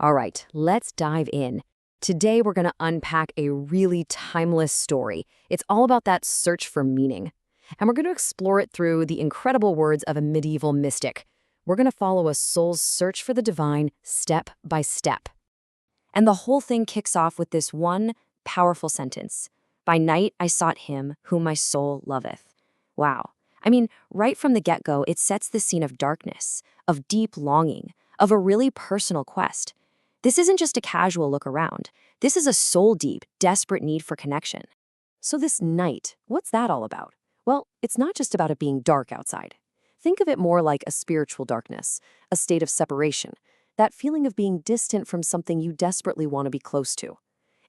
All right, let's dive in. Today, we're going to unpack a really timeless story. It's all about that search for meaning. And we're going to explore it through the incredible words of a medieval mystic. We're going to follow a soul's search for the divine step by step. And the whole thing kicks off with this one powerful sentence. By night I sought him whom my soul loveth. Wow. I mean, right from the get-go, it sets the scene of darkness, of deep longing, of a really personal quest. This isn't just a casual look around. This is a soul-deep, desperate need for connection. So this night, what's that all about? Well, it's not just about it being dark outside. Think of it more like a spiritual darkness, a state of separation, that feeling of being distant from something you desperately want to be close to.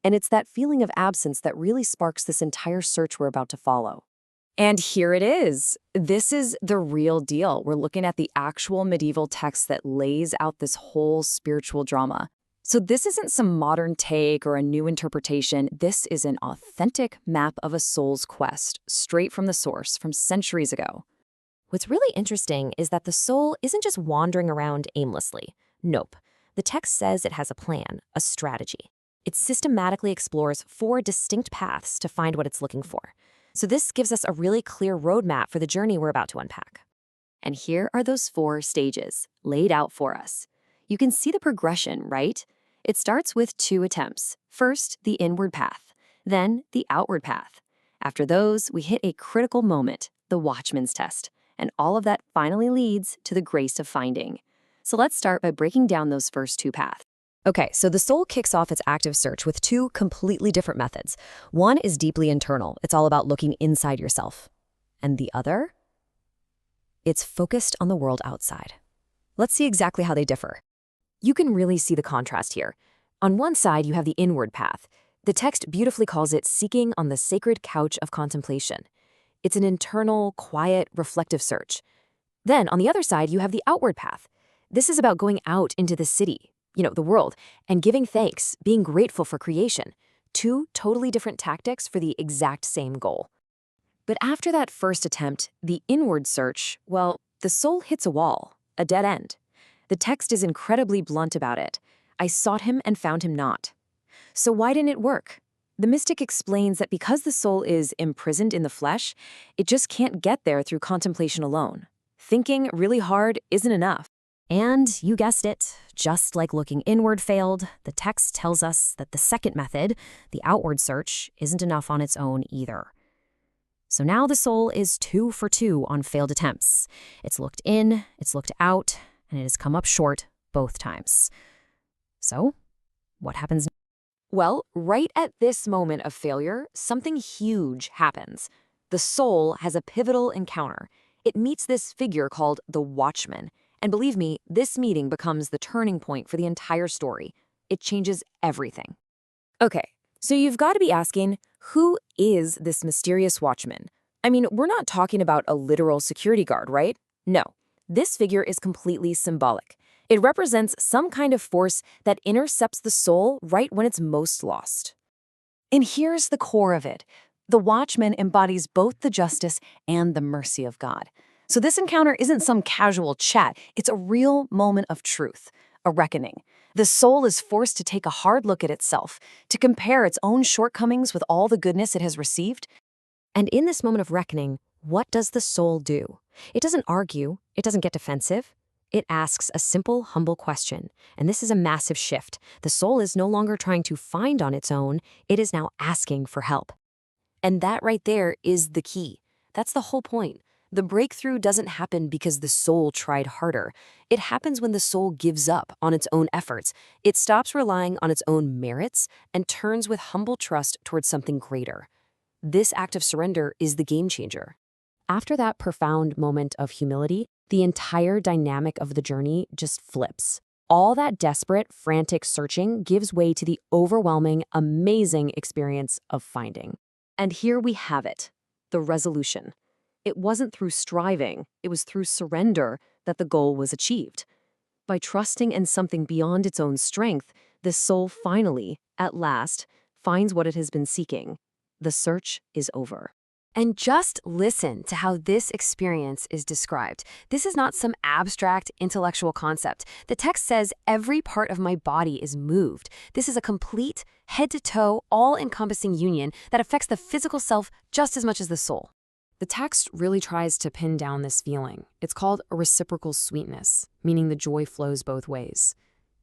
And it's that feeling of absence that really sparks this entire search we're about to follow. And here it is. This is the real deal. We're looking at the actual medieval text that lays out this whole spiritual drama. So this isn't some modern take or a new interpretation. This is an authentic map of a soul's quest, straight from the source, from centuries ago. What's really interesting is that the soul isn't just wandering around aimlessly. Nope. The text says it has a plan, a strategy. It systematically explores 4 distinct paths to find what it's looking for. So this gives us a really clear roadmap for the journey we're about to unpack. And here are those 4 stages laid out for us. You can see the progression, right? It starts with 2 attempts. First, the inward path, then the outward path. After those, we hit a critical moment, the watchman's test, and all of that finally leads to the grace of finding. So let's start by breaking down those first 2 paths. Okay, so the soul kicks off its active search with 2 completely different methods. One is deeply internal. It's all about looking inside yourself. And the other? It's focused on the world outside. Let's see exactly how they differ. You can really see the contrast here. On one side, you have the inward path. The text beautifully calls it seeking on the sacred couch of contemplation. It's an internal, quiet, reflective search. Then, on the other side, you have the outward path. This is about going out into the city, the world, and giving thanks, being grateful for creation. 2 totally different tactics for the exact same goal. But after that first attempt, the inward search, well, the soul hits a wall, a dead end. The text is incredibly blunt about it. I sought him and found him not. So why didn't it work? The mystic explains that because the soul is imprisoned in the flesh, it just can't get there through contemplation alone. Thinking really hard isn't enough. And you guessed it, just like looking inward failed, the text tells us that the second method, the outward search, isn't enough on its own either. So now the soul is 2 for 2 on failed attempts. It's looked in, it's looked out, and it has come up short both times. So, what happens next? Well, right at this moment of failure, something huge happens. The soul has a pivotal encounter. It meets this figure called the Watchman. And believe me, this meeting becomes the turning point for the entire story. It changes everything. Okay, so you've got to be asking, who is this mysterious watchman? I mean, we're not talking about a literal security guard, right? No, this figure is completely symbolic. It represents some kind of force that intercepts the soul right when it's most lost. And here's the core of it. The watchman embodies both the justice and the mercy of God. So this encounter isn't some casual chat. It's a real moment of truth, a reckoning. The soul is forced to take a hard look at itself, to compare its own shortcomings with all the goodness it has received. And in this moment of reckoning, what does the soul do? It doesn't argue. It doesn't get defensive. It asks a simple, humble question. And this is a massive shift. The soul is no longer trying to find on its own. It is now asking for help. And that right there is the key. That's the whole point. The breakthrough doesn't happen because the soul tried harder. It happens when the soul gives up on its own efforts. It stops relying on its own merits and turns with humble trust towards something greater. This act of surrender is the game changer. After that profound moment of humility, the entire dynamic of the journey just flips. All that desperate, frantic searching gives way to the overwhelming, amazing experience of finding. And here we have it, the resolution. It wasn't through striving, it was through surrender that the goal was achieved. By trusting in something beyond its own strength, the soul finally, at last, finds what it has been seeking. The search is over. And just listen to how this experience is described. This is not some abstract intellectual concept. The text says every part of my body is moved. This is a complete, head-to-toe, all-encompassing union that affects the physical self just as much as the soul. The text really tries to pin down this feeling. It's called a reciprocal sweetness, meaning the joy flows both ways.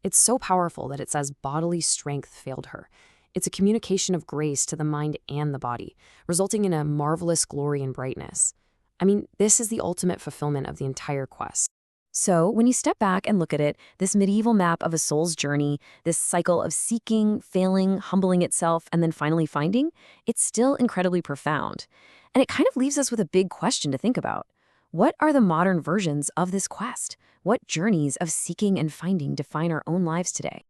It's so powerful that it says bodily strength failed her. It's a communication of grace to the mind and the body, resulting in a marvelous glory and brightness. I mean, this is the ultimate fulfillment of the entire quest. So, when you step back and look at it, this medieval map of a soul's journey, this cycle of seeking, failing, humbling itself, and then finally finding, it's still incredibly profound. And it kind of leaves us with a big question to think about. What are the modern versions of this quest? What journeys of seeking and finding define our own lives today?